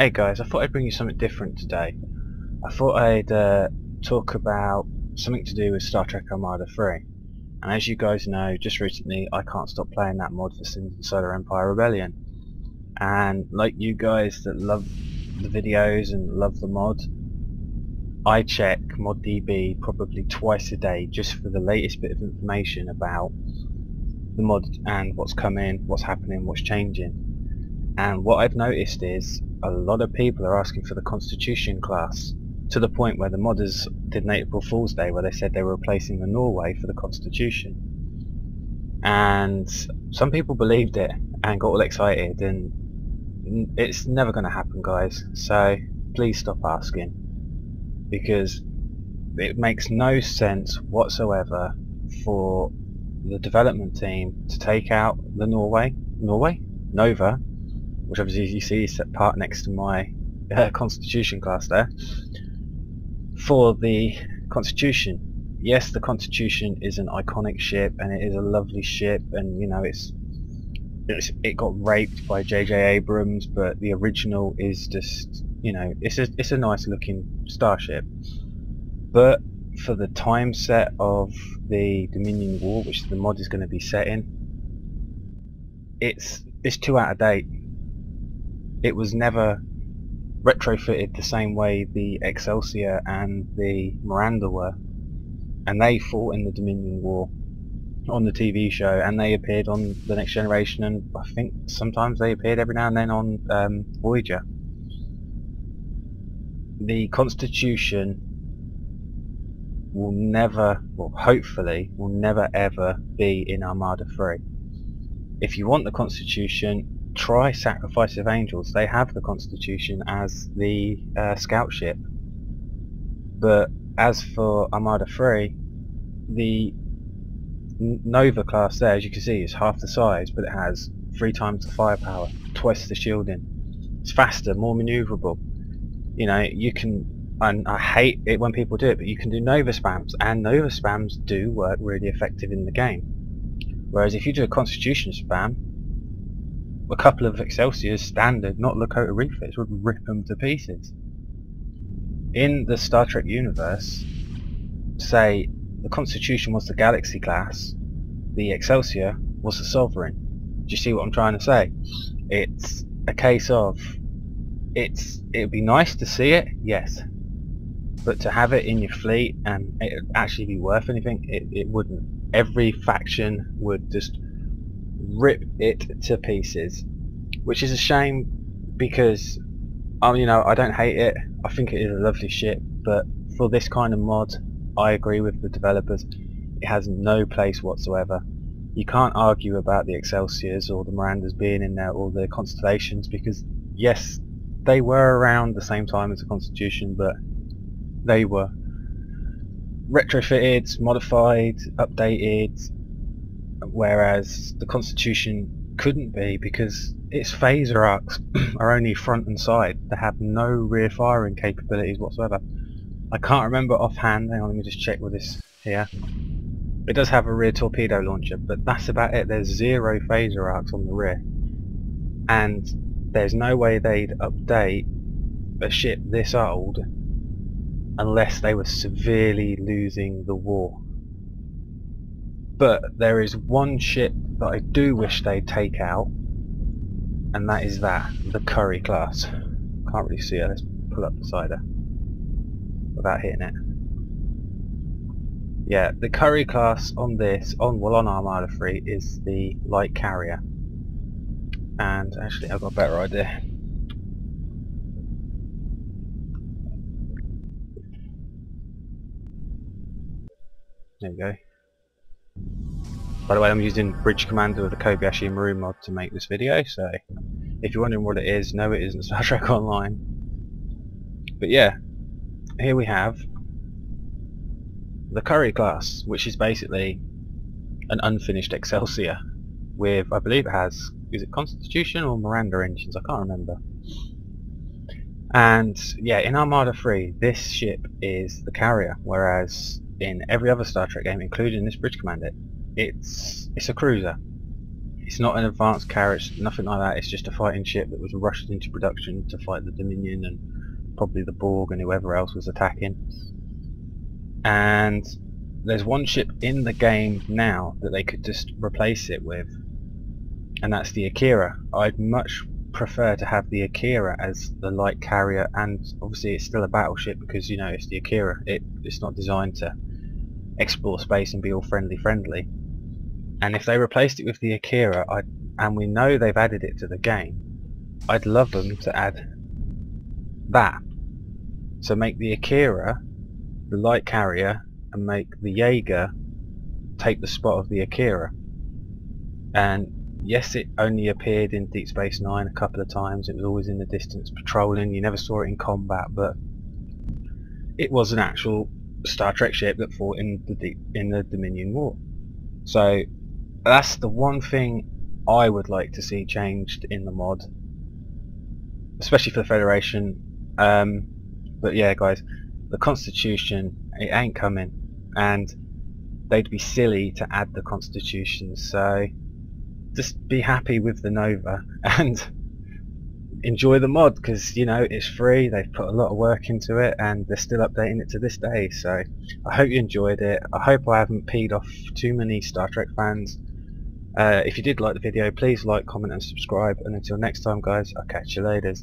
Hey guys, I thought I'd bring you something different today. I thought I'd talk about something to do with Star Trek Armada 3. And as you guys know, just recently I can't stop playing that mod for Sins and Solar Empire Rebellion. And like you guys that love the videos and love the mod, I check ModDB probably twice a day just for the latest bit of information about the mod and what's coming, what's happening, what's changing. And what I've noticed is a lot of people are asking for the Constitution class, to the point where the modders did an April Fool's Day where they said they were replacing the Norway for the Constitution. And some people believed it and got all excited, and it's never going to happen, guys, so please stop asking, because it makes no sense whatsoever for the development team to take out the Nova, which obviously you see is part next to my Constitution class there, for the Constitution. Yes, the Constitution is an iconic ship and it is a lovely ship, and you know it got raped by J.J. Abrams, but the original is just, you know, it's a nice looking starship. But for the time set of the Dominion War, which the mod is going to be set in, it's too out of date. It was never retrofitted the same way the Excelsior and the Miranda were, and they fought in the Dominion War on the TV show, and they appeared on The Next Generation, and I think sometimes they appeared every now and then on Voyager. The Constitution will never, well, hopefully will never ever be in Armada 3. If you want the Constitution, try Sacrifice of Angels. They have the Constitution as the scout ship. But as for Armada 3, the Nova class there, as you can see, is half the size, but it has 3 times the firepower, twice the shielding. It's faster, more manoeuvrable. You know, you can, and I hate it when people do it, but you can do Nova spams, and Nova spams do work really effective in the game. Whereas if you do a Constitution spam, a couple of Excelsiors standard, not Lakota refits, would rip them to pieces. In the Star Trek universe, say the Constitution was the Galaxy class, the Excelsior was the Sovereign. Do you see what I'm trying to say? It's a case of, it would be nice to see it, yes, but to have it in your fleet and it would actually be worth anything, it wouldn't. Every faction would just rip it to pieces, which is a shame, because you know, I don't hate it, I think it is a lovely ship, but for this kind of mod I agree with the developers, it has no place whatsoever. You can't argue about the Excelsiors or the Mirandas being in there, or the Constellations, because yes, they were around the same time as the Constitution, but they were retrofitted, modified, updated, whereas the Constitution couldn't be, because its phaser arcs are only front and side. They have no rear firing capabilities whatsoever. I can't remember offhand, hang on, let me just check with this here. It does have a rear torpedo launcher, but that's about it. There's 0 phaser arcs on the rear, and there's no way they'd update a ship this old unless they were severely losing the war. But there is one ship that I do wish they'd take out, and that is the Curry class. Can't really see it, let's pull up beside her without hitting it. Yeah, the Curry class on this, on Armada 3, is the light carrier. And actually I've got a better idea. There we go. By the way, I'm using Bridge Commander with the Kobayashi Maru mod to make this video, so if you're wondering what it is, no, it isn't Star Trek Online. But yeah, here we have the Curry class, which is basically an unfinished Excelsior with, I believe it has, is it Constitution or Miranda engines? I can't remember. And yeah, in Armada 3, this ship is the carrier, whereas in every other Star Trek game, including this Bridge Commander, it's a cruiser. It's not an advanced carrier, nothing like that. It's just a fighting ship that was rushed into production to fight the Dominion and probably the Borg and whoever else was attacking. And there's one ship in the game now that they could just replace it with, and that's the Akira. I'd much prefer to have the Akira as the light carrier, and obviously it's still a battleship because, you know, it's the Akira. It's not designed to explore space and be all friendly. And if they replaced it with the Akira, and we know they've added it to the game, I'd love them to add that. So make the Akira the light carrier and make the Jaeger take the spot of the Akira. And yes, it only appeared in Deep Space Nine a couple of times. It was always in the distance patrolling. You never saw it in combat, but it was an actual Star Trek ship that fought in the Dominion War. So that's the one thing I would like to see changed in the mod, especially for the Federation. But yeah, guys, the Constitution, it ain't coming, and they'd be silly to add the Constitution. So just be happy with the Nova and enjoy the mod, because, you know, it's free. They've put a lot of work into it and they're still updating it to this day. So I hope you enjoyed it. I hope I haven't peed off too many Star Trek fans. If you did like the video, please like, comment and subscribe, and until next time, guys, I'll catch you later.